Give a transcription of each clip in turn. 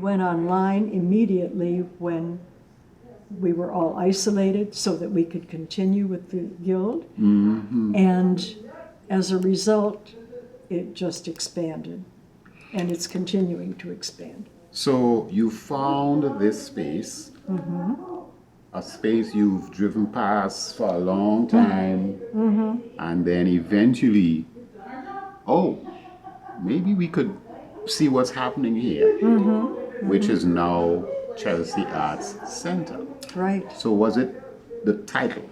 went online immediately when we were all isolated so that we could continue with the guild. Mm-hmm. And as a result, it just expanded. And it's continuing to expand. So you found this space, a space you've driven past for a long time, and then eventually, maybe we could see what's happening here, which is now Chelsea Arts Center. Right. So was it the title?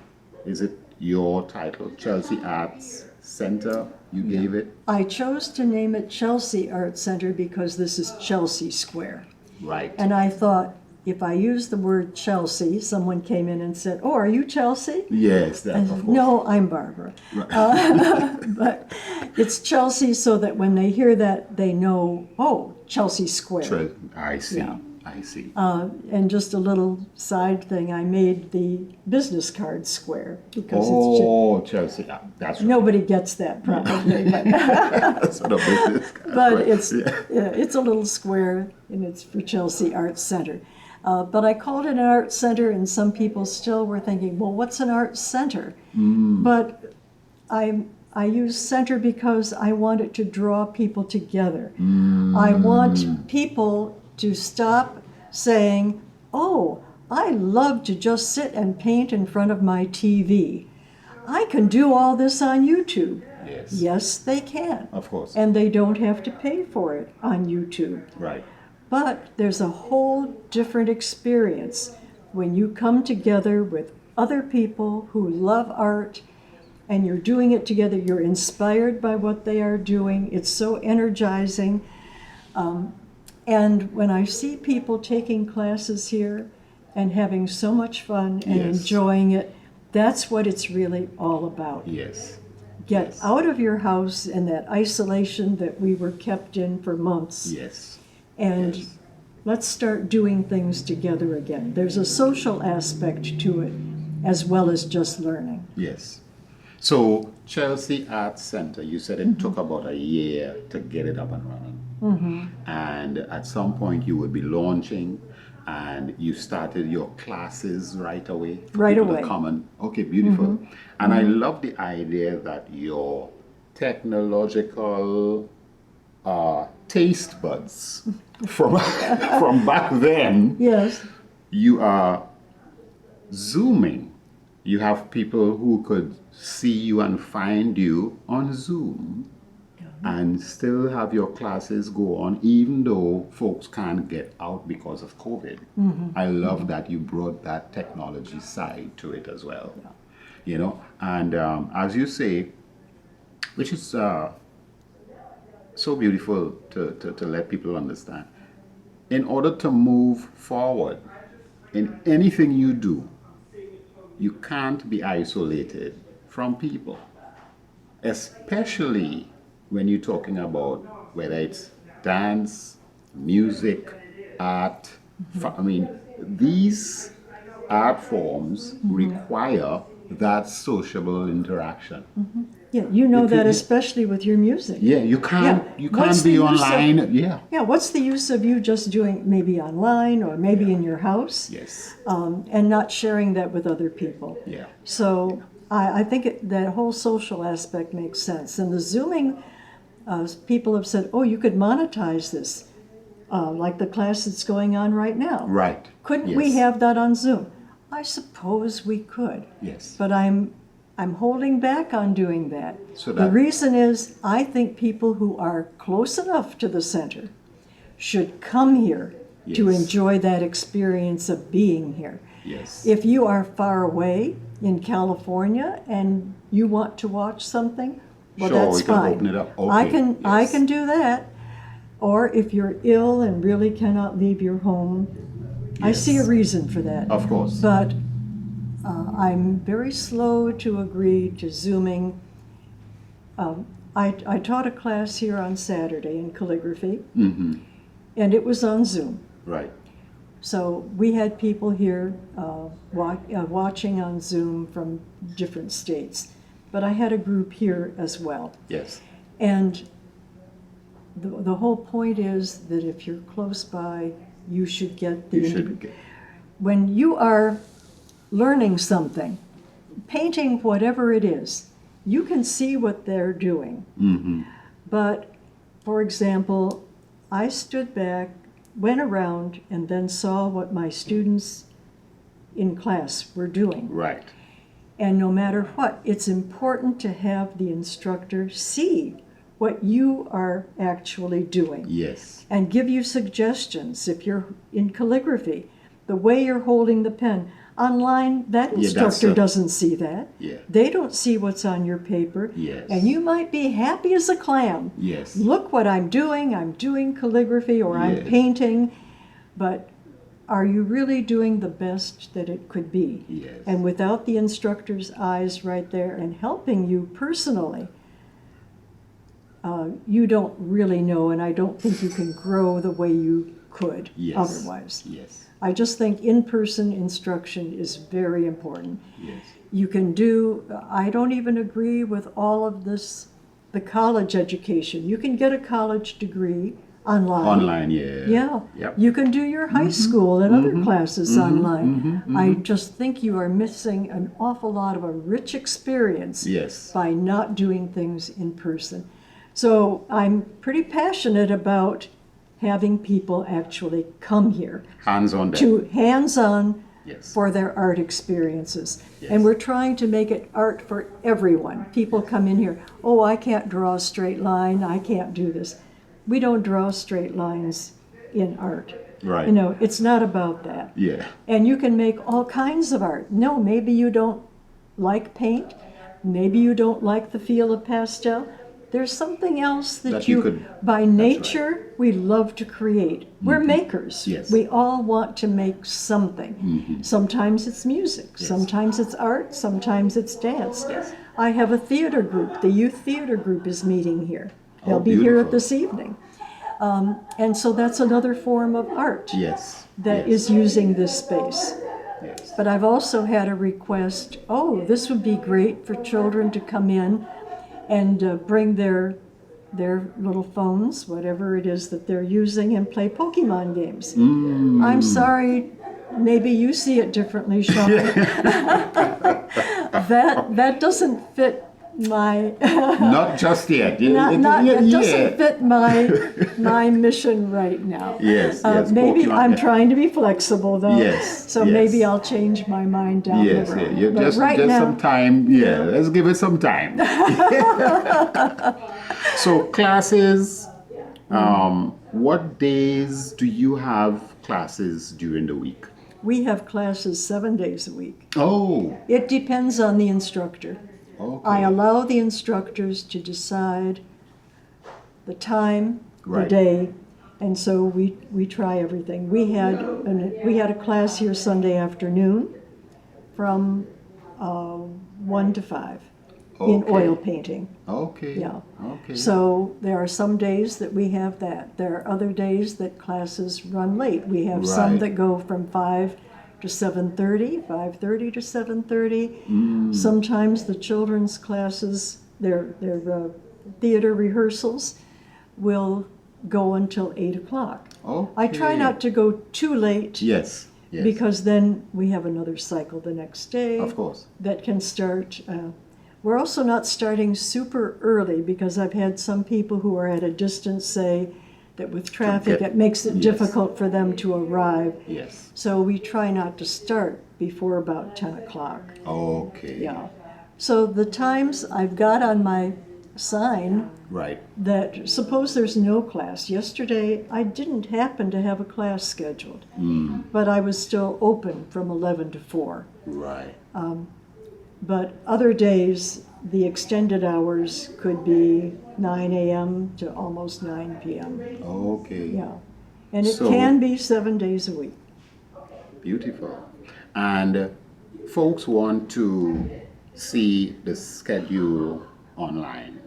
Is it your title, Chelsea Arts Center? You gave it? I chose to name it Chelsea Arts Center because this is Chelsea Square. Right. And I thought, if I use the word Chelsea, someone came in and said, "Oh, are you Chelsea?" Yes, that, of course. No, I'm Barbara. Right. But it's Chelsea so that when they hear that, they know, oh, Chelsea Square. I see. Yeah. I see. And just a little side thing, I made the business card square because Chelsea. That's right. nobody gets that probably. But, Sort of business card, but right. it's a little square and it's for Chelsea Arts Center. But I called it an art center, and some people still were thinking, well, what's an art center? But I use center because I want it to draw people together. I want people to stop saying, oh, I love to just sit and paint in front of my TV. I can do all this on YouTube. Yes. Yes, they can. Of course. And they don't have to pay for it on YouTube. Right. But there's a whole different experience when you come together with other people who love art and you're doing it together. You're inspired by what they are doing. It's so energizing. And when I see people taking classes here and having so much fun and enjoying it, that's what it's really all about. Yes. Get out of your house and that isolation that we were kept in for months. Yes. And let's start doing things together again. There's a social aspect to it as well as just learning. Yes. So Chelsea Arts Center, you said it took about a year to get it up and running. And at some point you would be launching, and you started your classes right away for Right people away. to come and, okay, beautiful. And I love the idea that your technological taste buds from from back then, Yes. you are Zooming. You have people who could see you and find you on Zoom and still have your classes go on, even though folks can't get out because of COVID. I love that you brought that technology side to it as well. You know, and as you say, which is so beautiful to let people understand, in order to move forward in anything you do, you can't be isolated from people, especially when you're talking about whether it's dance, music, art. I mean, these art forms require that sociable interaction. Yeah, you know that especially with your music. Yeah, you can't What's be the use online. of- Yeah. Yeah, what's the use of you just doing maybe online or maybe in your house Yes. and not sharing that with other people? Yeah. So I think that whole social aspect makes sense. And the Zooming, people have said, oh, you could monetize this, like the class that's going on right now. Right. Couldn't we have that on Zoom? I suppose we could. Yes. But I'm holding back on doing that. So The that- reason is I think people who are close enough to the center should come here to Yes. enjoy that experience of being here. Yes. If you are far away in California and you want to watch something, well, Sure, that's we can fine. open it up. I Okay, I yes. can do that. Or if you're ill and really cannot leave your home, I Yes. see a reason for that. Of course. But I'm very slow to agree to Zooming. I taught a class here on Saturday in calligraphy, and it was on Zoom. Right. So we had people here watching on Zoom from different states, but I had a group here as well. Yes. And the whole point is that if you're close by, you should get when you are learning something, painting whatever it is, you can see what they're doing. Mm-hmm. But, for example, I stood back, went around, and then saw what my students in class were doing. Right. And no matter what, it's important to have the instructor see what you are actually doing. Yes. And give you suggestions. If you're in calligraphy, the way you're holding the pen. Online, that instructor doesn't see that. Yeah. They don't see what's on your paper. Yes. And you might be happy as a clam. Yes. Look what I'm doing calligraphy, or I'm Yes. painting. But are you really doing the best that it could be? Yes. And without the instructor's eyes right there and helping you personally, you don't really know, and I don't think you can grow the way you could otherwise. Yes. I just think in-person instruction is very important. Yes. You can do, I don't even agree with all of this, the college education. You can get a college degree online. Online, yeah. Yeah. Yep. You can do your high school and other classes online. I just think you are missing an awful lot of a rich experience Yes. by not doing things in person. So I'm pretty passionate about having people actually come here Hands-on. to hands-on Yes. for their art experiences. Yes. And we're trying to make it art for everyone. People come in here, oh, I can't draw a straight line, I can't do this. We don't draw straight lines in art. Right. You know, it's not about that. Yeah. And you can make all kinds of art. No, maybe you don't like paint. Maybe you don't like the feel of pastel. There's something else that you could. by nature, we love to create. We're makers. Yes. We all want to make something. Sometimes it's music, sometimes it's art, sometimes it's dance. Yes. I have a theater group. The youth theater group is meeting here. They'll be here beautiful. this evening. And so that's another form of art Yes. that yes. is using this space. Yes. But I've also had a request, oh, this would be great for children to come in and bring their little phones, whatever it is that they're using, and play Pokemon games. I'm sorry, maybe you see it differently, Sean. that doesn't fit my Not just yet. it doesn't fit my mission right now. Yes, yes. Maybe Pokemon, I'm yeah. trying to be flexible though. Yes, So yes. maybe I'll change my mind down Yes, the road. yeah. But Just right now, some time. Yeah, let's give it some time. So classes, what days do you have classes during the week? we have classes 7 days a week. Oh, It depends on the instructor. okay. I allow the instructors to decide the time, the Right. day, and so we try everything. We had a class here Sunday afternoon from 1 to 5 in Okay. oil painting. Okay. Yeah. Okay. So there are some days that we have that. There are other days that classes run late. We have some Right. that go from 5 to 7:30, 5:30 to 7:30. Sometimes the children's classes, their theater rehearsals, will go until 8 o'clock. I try Okay. not to go too late Yes. Yes. because then we have another cycle the next day Of course. that can start. We're also not starting super early because I've had some people who are at a distance say that with traffic get- it makes it yes. difficult for them to arrive. Yes. So we try not to start before about 10 o'clock. Okay. Yeah. So the times I've got on my sign Right. that suppose there's no class. Yesterday I didn't happen to have a class scheduled, but I was still open from 11 to 4. Right. But other days, the extended hours could be 9 a.m. to almost 9 p.m. Okay. Yeah. And it So- can be 7 days a week. Beautiful. And folks want to see the schedule online.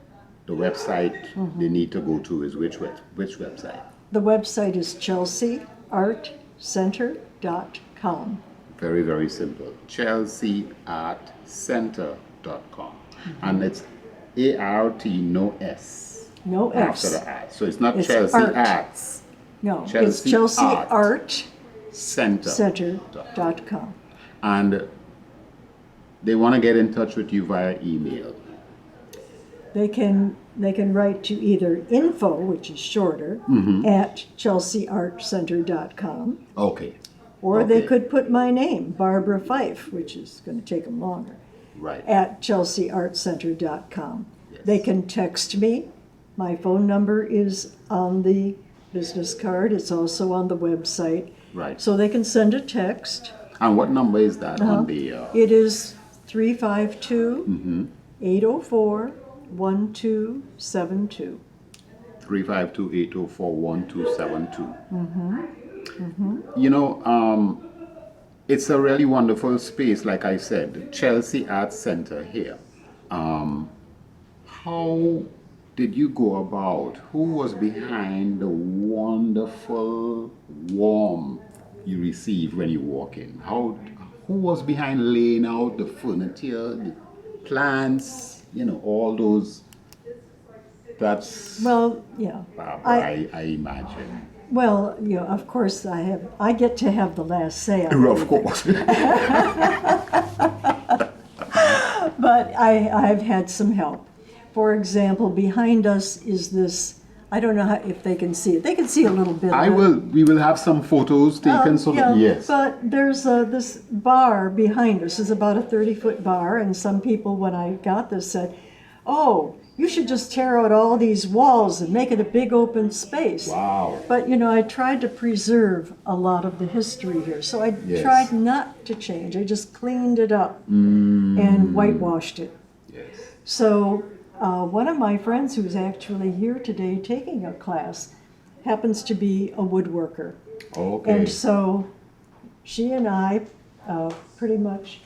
The website they need to go to is which website? The website is chelseaartcenter.com. Very, very simple. chelseaartcenter.com. And it's ART, no S. No After S. the art. So it's not It's Chelsea art. Arts. No, it's Chelsea Art Center. chelseaartcenter.com. And they want to get in touch with you via email. They can write to either info, which is shorter, at chelseaartcenter.com, Okay. or they Okay. could put my name, Barbara Fife, which is going to take them longer, Right. at chelseaartcenter.com. Yes. They can text me. My phone number is on the business card. It's also on the website. Right. So they can send a text. And what number is that on the... It is 352-804-1272. 352-804-1272. You know, it's a really wonderful space, like I said, the Chelsea Arts Center here. How did you go about? Who was behind the wonderful warmth you receive when you walk in? Who was behind laying out the furniture, the plants, you know, all those? That's Well, yeah. Barbara, I imagine. Well, you know, of course I get to have the last say on Of everything. course. But I've had some help. For example, behind us is this, I don't know if they can see it. They can see a little bit of it. We will have some photos taken. Yes. But there's this bar behind us. It's about a 30-foot bar, and some people, when I got this, said, "Oh, you should just tear out all these walls and make it a big open space." Wow. But you know, I tried to preserve a lot of the history here, so I Yes. tried not to change. I just cleaned it up and whitewashed it. Yes. So one of my friends who's actually here today taking a class happens to be a woodworker. Okay. And so she and I pretty much,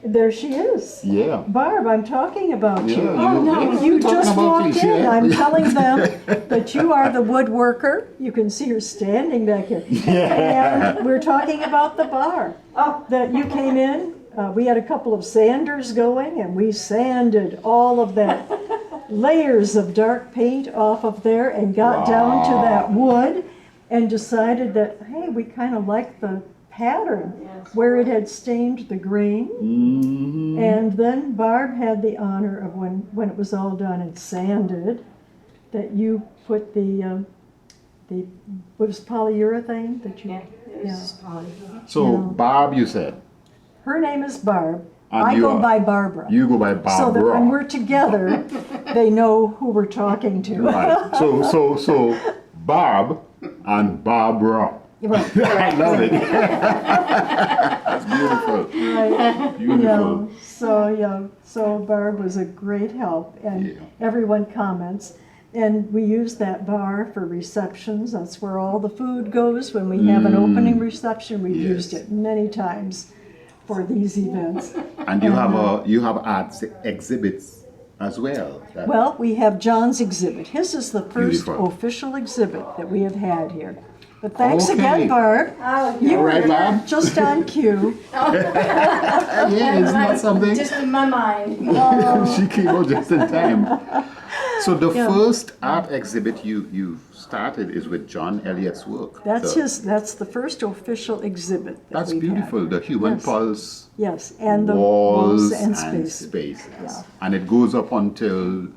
there she is. Yeah. Barb, I'm talking about you. Yeah, Oh, no, you talking just about walked me, in. yeah. I'm telling them that you are the woodworker. You can see her standing back here. And we're talking about the bar. That you came in. We had a couple of sanders going, and we sanded all of that layers of dark paint off of there and got down to that wood and decided that, hey, we kind of like the pattern where it had stained the grain. And then Barb had the honor of when it was all done and sanded, that you put the what was polyurethane that you So, Yeah. Barb, you said. Her name is Barb. And I you go are- by Barbara. You go by So Barbara. that when we're together, they know who we're talking to. Right. So, Barb and Barbara. Right. I love it. That's beautiful. Right. Beautiful. So Barb was a great help, and Yeah. everyone comments. And we use that bar for receptions. That's where all the food goes when we have an opening reception. We've Yes. used it many times for these events. And you have art exhibits as well. Well, we have John's exhibit. His is the first Beautiful. official exhibit that we have had here. But thanks Okay. again, Barb. You All right, were Barb. just on cue. Yeah, isn't that something? Just in my mind. She came out just in time. So the Yeah. first art exhibit you started is with John Elliott's work. That's So that's the first official exhibit that That's we've beautiful. had. The human Yes. pulse, Yes, and the walls and spaces. spaces. Yeah. And it goes up until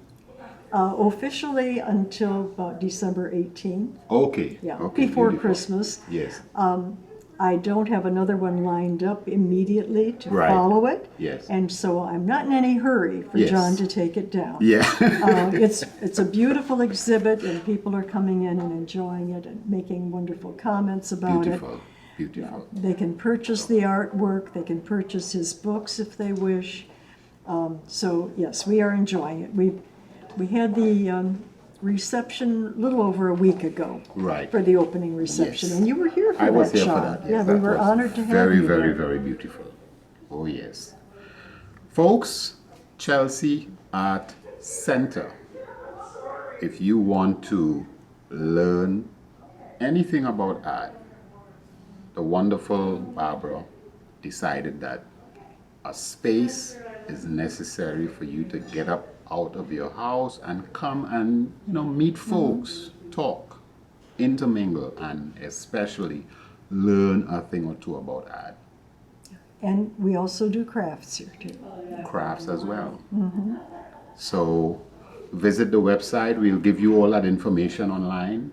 Officially until about December 18th, okay. yeah, Okay, before beautiful. Christmas. Yes. I don't have another one lined up immediately to Right. follow it. Yes. And so I'm not in any hurry for Yes. John to take it down. Yeah. It's a beautiful exhibit, and people are coming in and enjoying it and making wonderful comments about it. Beautiful. Beautiful. They can purchase the artwork, they can purchase his books if they wish. So yes, we are enjoying it. We had the reception a little over a week ago. Right. For the opening reception, Yes. and you were here for I that, was here Sean. for that. Yes, Yeah, we that were was honored to have very, you very, there. very beautiful. Oh yes, folks, Chelsea Art Center. If you want to learn anything about art, the wonderful Barbara decided that a space is necessary for you to get up out of your house and come and meet folks, talk, intermingle and especially learn a thing or two about art. And we also do crafts here too. Crafts as well. So visit the website. We'll give you all that information online.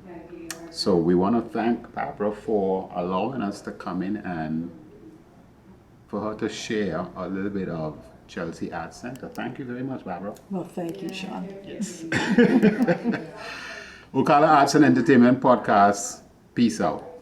So we want to thank Barbara for allowing us to come in and for her to share a little bit of Chelsea Arts Center. Thank you very much, Barbara. Well, thank you, Sean. Yes. Ocala Arts and Entertainment Podcast. Peace out.